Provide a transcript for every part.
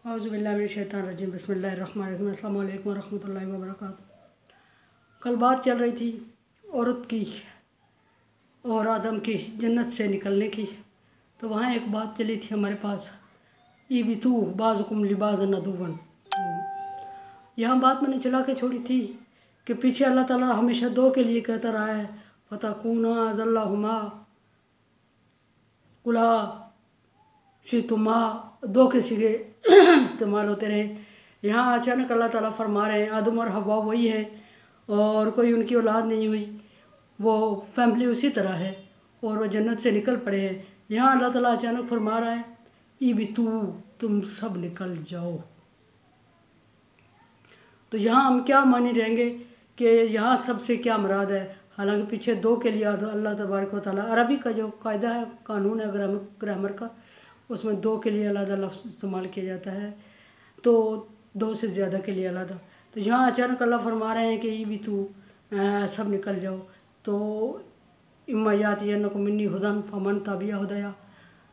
औज़ुबिल्लाहिमिनश्शैतानिर्रजीम बिस्मिल्लाहिर्रहमानिर्रहीम अस्सलामु अलैकुम वरहमतुल्लाहि वबरकातुहू। कल बात चल रही थी औरत की और आदम की जन्नत से निकलने की। तो वहाँ एक बात चली थी हमारे पास, ई बितू बाज़ुकुम लिबाज़न अदुव्वन। यहाँ बात मैंने चला के छोड़ी थी कि पीछे अल्लाह ताला हमेशा दो के लिए कहता रहा है, फ़तकूना अज़ल्लाहुमा कुला शितुमा, दो के सिगे इस्तेमाल होते रहे। यहाँ अचानक अल्लाह ताला फरमा रहे हैं आदम और हव्वा वही है और कोई उनकी औलाद नहीं हुई, वो फैमिली उसी तरह है और वो जन्नत से निकल पड़े हैं। यहाँ अल्लाह ताला अचानक फरमा रहा है ई बितू, तुम सब निकल जाओ। तो यहाँ हम क्या मानी रहेंगे कि यहाँ सबसे क्या मुराद है। हालांकि पीछे दो के लिए अल्लाह तबारक व तआला, अरबी का जो कायदा है, कानून है ग्रामर का, उसमें दो के लिए अलग लफ्ज़ इस्तेमाल किया जाता है, तो दो से ज़्यादा के लिए अलग। तो यहाँ अचानक अल्लाह फरमा रहे हैं कि ये भी तू सब निकल जाओ। तो इम्मा यातियन्नकुम मिन्नी हुदन फमन तबिअ हुदाया।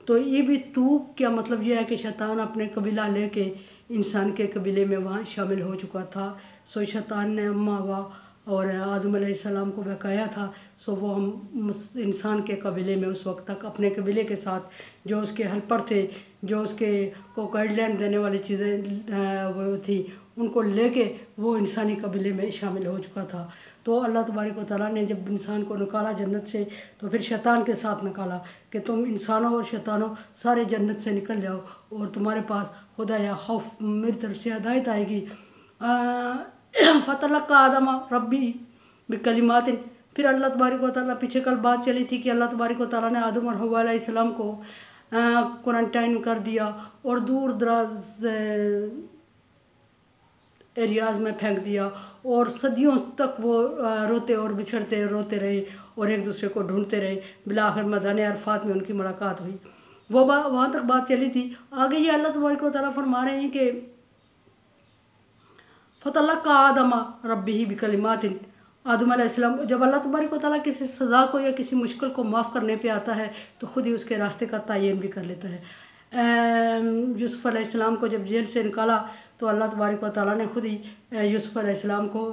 तो ये भी तू क्या मतलब यह है कि शैतान अपने कबीला लेके इंसान के कबीले में वहाँ शामिल हो चुका था। सो शैतान ने अम्मा हव्वा और आदम अलैहिस्सलाम को बहकाया था। सो वो हम इंसान के कबीले में उस वक्त तक अपने कबीले के साथ जो उसके हेल्पर थे, जो उसके को गाइडलाइन देने वाली चीज़ें वो थी, उनको लेके वो इंसानी कबीले में शामिल हो चुका था। तो अल्लाह तबारक व तआला ने जब इंसान को निकाला जन्नत से, तो फिर शैतान के साथ निकाला कि तुम इंसानों और शैतानों सारे जन्नत से निकल जाओ और तुम्हारे पास खुदा या खौफ, मेरी तरफ से हिदायत आएगी। फ़तलक़्क़ा आदम रब्बी बिकलिमातिन। फिर अल्लाह तबारक व तआला, पीछे कल बात चली थी कि अल्लाह तबारक व तआला ने आदम और हव्वा अलैहिस्सलाम को क्वारंटाइन कर दिया और दूर दराज एरियाज़ में फेंक दिया और सदियों तक वो रोते और बिछड़ते रोते रहे और एक दूसरे को ढूंढते रहे। बिलाखिर मैदान अरफात में उनकी मुलाकात हुई। वो वहाँ तक बात चली थी। आगे ये अल्लाह तबारक व तआला फरमा रहे हैं कि फ़तलक़्क़ा आदम रब्बिही बिकलिमातिन। आदम अलैहिस्सलाम, जब अल्लाह तबारक व तआला किसी सज़ा को या किसी मुश्किल को माफ़ करने पे आता है तो ख़ुद ही उसके रास्ते का तयन भी कर लेता है। यूसुफ़ अलैहिस्सलाम को जब जेल से निकाला तो अल्लाह तबारक व तआला ने खुद ही यूसुफ़ अलैहिस्सलाम को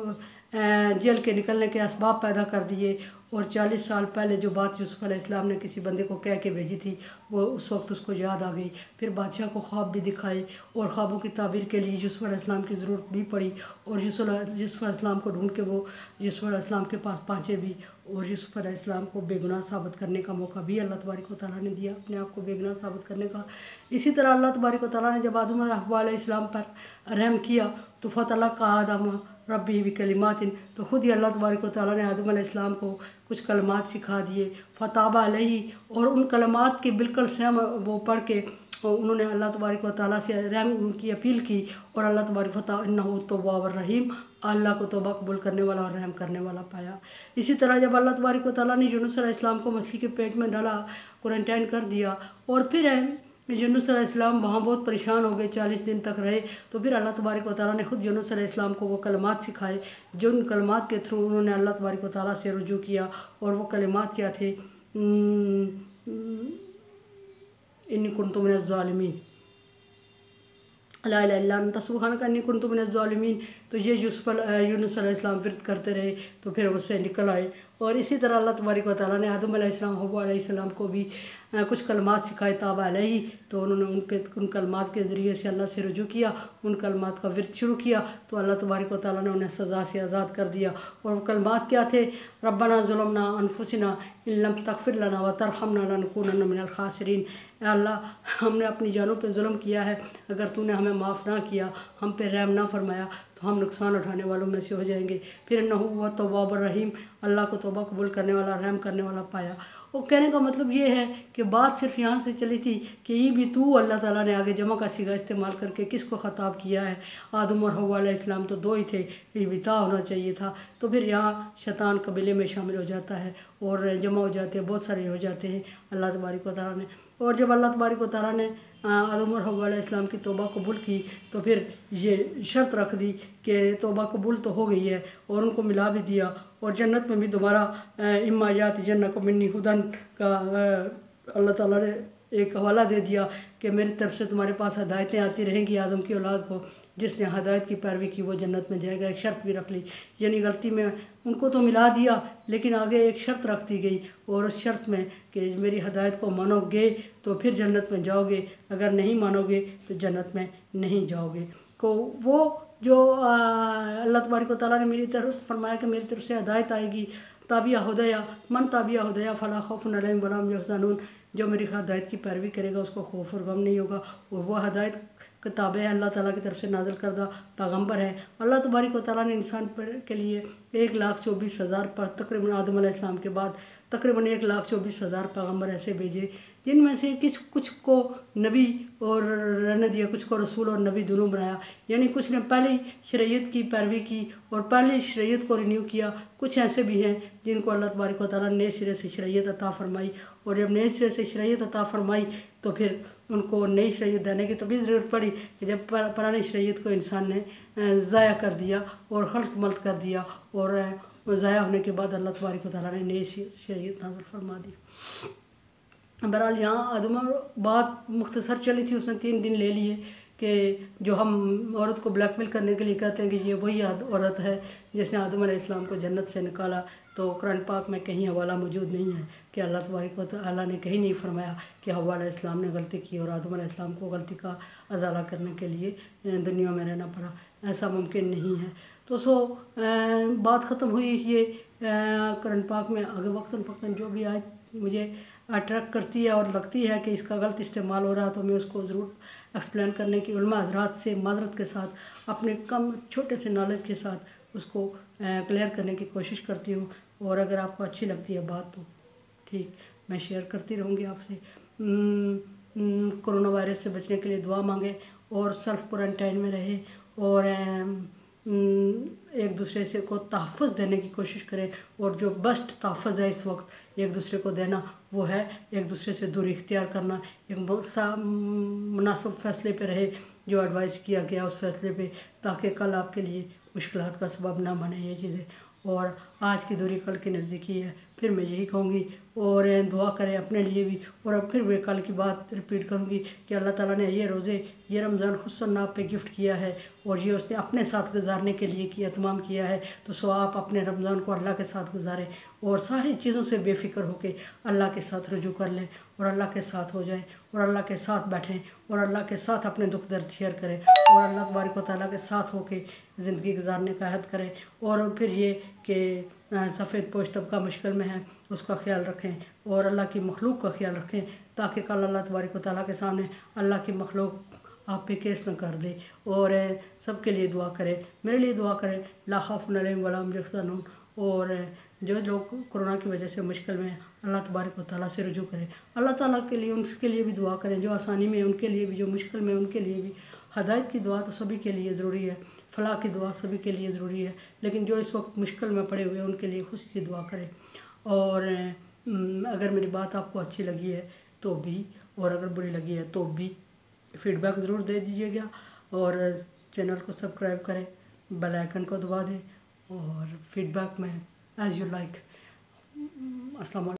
जेल के निकलने के असबाब पैदा कर दिए। और 40 साल पहले जो बात यूसुफ़ अलैहिस्सलाम ने किसी बंदे को कह के भेजी थी, वो उस वक्त उसको याद आ गई। फिर बादशाह को ख्वाब भी दिखाए और ख्वाबों की ताबीर के लिए यूसुफ़ अलैहिस्सलाम की ज़रूरत भी पड़ी और यूसुफ़ अलैहिस्सलाम को ढूंढ के वो यूसुफ़ अलैहिस्सलाम के पास पहुँचे भी और यूसुफ़ अलैहिस्सलाम को बेगुनाह साबित करने का मौका भी अल्लाह तबारक व तआला ने दिया, अपने आप को बेगुनाह साबित करने का। इसी तरह अल्लाह तबारक व तआला ने जब आदम और हव्वा अलैहिस्सलाम पर रहम किया तो फ़तलक़्क़ा आदम रब्बिही बिकलिमातिन, तो ख़ुद ही अल्लाह तबारक व तआला ने आदम अलैहिस्सलाम को कुछ कलमात सिखा दिए। फ़ताबा अलैही, और उन कलमात के बिल्कुल सेम वो पढ़ के उन्होंने अल्लाह तबारक व तआला से रहम की अपील की और अल्लाह तबारक व तआला इन्नहु तव्वाबुर रहीम, अल्लाह को तौबा कबूल करने वाला और रहम करने वाला पाया। इसी तरह जब अल्लाह तबारक व तआला ने यूनुस अलैहिस्सलाम को मछली के पेट में डाला, क्वारंटाइन कर दिया और फिर यूनुस अलैहिस्सलाम वहाँ बहुत परेशान हो गए, 40 दिन तक रहे। तो फिर अल्लाह तबारक व तआला ने खुद यूनुस अलैहिस्सलाम को वो कलमात सिखाए, जो उन कलमात के थ्रू उन्होंने अल्लाह तबारक व तआला से रुजू किया। और वो कलमात क्या थे? इन्नी कुन्तु मिनज़ ज़ालिमीन, ला इलाहा इल्ला अंता सुब्हानका इन्नी कुन्तु मिनज़ ज़ालिमीन। तो ये यूनुस अलैहिस्सलाम फिर करते रहे तो फिर उससे निकल आए। और इसी तरह अल्लाह तबारक व तआला ने आदम अलैहिस्सलाम, हव्वा अलैहिस्सलाम को भी कुछ कलमात सिखाए, ताबा अलैही। तो उन्होंने उन कलमात के ज़रिए से अल्लाह से रुजू किया, उन कलमात का विर्द शुरू किया, तो अल्लाह तबारक व तआला ने उन्हें सज़ा से आज़ाद कर दिया। और वो कलमात क्या थे? रब्बना ज़ुलमना अनफुसिना इन लम तग़फ़िर लना व तरहमना लनकूनन्ना मिनल ख़ासिरीन। अल्लाह, हमने अपनी जानों पे जुल्म किया है, अगर तूने हमें माफ़ ना किया, हम पे रहम ना फरमाया, तो हम नुकसान उठाने वालों में से हो जाएंगे। फिर इन्नहु हुवा तव्वाबुर रहीम, अल्लाह को तौबा कबूल करने वाला, रहम करने वाला पाया। वो कहने का मतलब ये है कि बात सिर्फ यहाँ से चली थी कि ये भी तू, अल्लाह ताला ने आगे जमा का सीगा इस्तेमाल करके किसको ख़ताब किया है? आदम और हव्वा अलैहिस्सलाम तो दो ही थे, ये भी ता होना चाहिए था। तो फिर यहाँ शैतान कबीले में शामिल हो जाता है और जमा हो जाते हैं, बहुत सारे हो जाते हैं अल्लाह तबारक व तआला ने। और जब अल्लाह तबारक व तआला ने आदम और हव्वा अलैहिस्सलाम की तौबा कबूल की तो फिर ये शर्त रख दी कि तौबा कबूल तो हो गई है और उनको मिला भी दिया और जन्नत में भी दोबारा इम्मा यातियन्नकुम मिन्नी हुदन का अल्लाह ताला ने एक हवाला दे दिया कि मेरी तरफ से तुम्हारे पास हदायतें आती रहेंगी आदम की औलाद को, जिसने हदायत की पैरवी की वो जन्नत में जाएगा। एक शर्त भी रख ली, यानी गलती में उनको तो मिला दिया लेकिन आगे एक शर्त रख दी गई, और उस शर्त में कि मेरी हदायत को मानोगे तो फिर जन्नत में जाओगे, अगर नहीं मानोगे तो जन्नत में नहीं जाओगे। तो वो जो अल्लाह तबारक व तआला ने मेरी तरफ फरमाया कि मेरी तरफ से हदायत आएगी, ताबिया हुदया मन ताबिया हुदया फ़ला खौफुन अलैहिम वला हुम यहज़नून, जो मेरी हदायत की पैरवी करेगा उसको खौफ और गम नहीं होगा। और वह हदायत किताबें हैं, अल्लाह ताला की तरफ से नाज़िल करदा पैगम्बर है। अल्लाह तबारक व तआला ने इंसान पर के लिए 1,24,000 पर तकरीबन आदम अलैहिस्सलाम के बाद तकरीबन 1,24,000 पैगम्बर ऐसे भेजे, जिनमें से कुछ को नबी और रहने दिया, कुछ को रसूल और नबी दोनों बनाया। यानी कुछ ने पहली शरीयत की पैरवी की और पहली शरीयत को रिन्यू किया। कुछ ऐसे भी हैं जिनको अल्लाह तबारक व तआला ने नए सिरे से शरीयत अता फ़रमाई, और जब नए सिरे से शरीयत अता फ़रमाई तो फिर उनको नई शरीयत देने की तभी ज़रूरत पड़ी कि जब पुरानी शरीयत को इंसान ने ज़ाया कर दिया और खल्त मल्त कर दिया, और ज़ाया होने के बाद अल्लाह तबारक व तआला ने नई शरीयत नाज़िल फरमा दी। बहरहाल यहाँ आदम बात मुख्तसर चली थी, उसने 3 दिन ले लिए कि जो हम औरत को ब्लैकमेल करने के लिए कहते हैं कि ये वही औरत है जिसने आदम अलैहिस्सलाम को जन्नत से निकाला। तो कुरान पाक में कहीं हवाला मौजूद नहीं है कि अल्लाह तबारक व तआला ने कहीं नहीं फरमाया कि हव्वा अलैहिस्सलाम ने गलती की और आदम अलैहिस्सलाम को गलती का अजाला करने के लिए दुनिया में रहना पड़ा। ऐसा मुमकिन नहीं है। तो बात ख़त्म हुई ये कुरान पाक में। आगे वक्तन फ़क्तन जो भी आए मुझे अट्रैक्ट करती है और लगती है कि इसका गलत इस्तेमाल हो रहा है, तो मैं उसको ज़रूर एक्सप्लेन करने की उलमा हज़रात से माज़रत के साथ अपने कम छोटे से नॉलेज के साथ उसको क्लियर करने की कोशिश करती हूँ। और अगर आपको अच्छी लगती है बात तो ठीक, मैं शेयर करती रहूँगी आपसे। कोरोना वायरस से बचने के लिए दुआ मांगे और सेल्फ क्वारंटाइन में रहे, और एक दूसरे से को तहफ़्फ़ुज़ देने की कोशिश करें। और जो बेस्ट तहफ़्फ़ुज़ है इस वक्त एक दूसरे को देना वो है एक दूसरे से दूरी इख्तियार करना, एक मुनासिब फ़ैसले पे रहे जो एडवाइस किया गया उस फैसले पे, ताकि कल आपके लिए मुश्किलात का सबब ना बने ये चीज़ें। और आज की दूरी कल की नज़दीकी है, फिर मैं यही कहूँगी। और दुआ करें अपने लिए भी। और अब फिर मैं कल की बात रिपीट करूँगी कि अल्लाह ताला ने ये रोज़े ये रमज़ान खुसूसन आप पे गिफ्ट किया है, और ये उसने अपने साथ गुजारने के लिए किया तमाम किया है। तो सो आप अपने रमज़ान को अल्लाह के साथ गुजारें और सारी चीज़ों से बेफ़िक्र होकर अल्लाह के साथ रुजू कर लें और अल्लाह के साथ हो जाएं और अल्लाह के साथ बैठें और अल्लाह के साथ अपने दुख दर्द शेयर करें और अल्लाह तबारक व तआला के साथ होकर ज़िंदगी गुजारने का अहद करें। और फिर ये कि सफ़ेद पोश तबका मुश्किल में है उसका ख्याल रखें और अल्लाह की मखलूक का ख्याल रखें, ताकि कल अल्लाह तबारक व तआला के सामने अल्लाह की मखलूक आप पे केस न कर दे। और सबके लिए दुआ करें, मेरे लिए दुआ करें, ला खौफुन अलैहिम वला हुम यहज़नून। और जो लोग कोरोना की वजह से मुश्किल में अल्लाह तबारक व तआला से रुजू करें, अल्लाह ताला के लिए उनके लिए भी दुआ करें, जो आसानी में उनके लिए भी, जो मुश्किल में उनके लिए भी। हदायत की दुआ तो सभी के लिए ज़रूरी है, फ़लाह की दुआ सभी के लिए ज़रूरी है, लेकिन जो इस वक्त मुश्किल में पड़े हुए हैं उनके लिए खुद से दुआ करें। और अगर मेरी बात आपको अच्छी लगी है तो भी, और अगर बुरी लगी है तो भी फीडबैक ज़रूर दे दीजिएगा। और चैनल को सब्सक्राइब करें, बेल आइकन को दबा दें और फीडबैक में एज़ यू लाइक। अस्सलाम वालेकुम।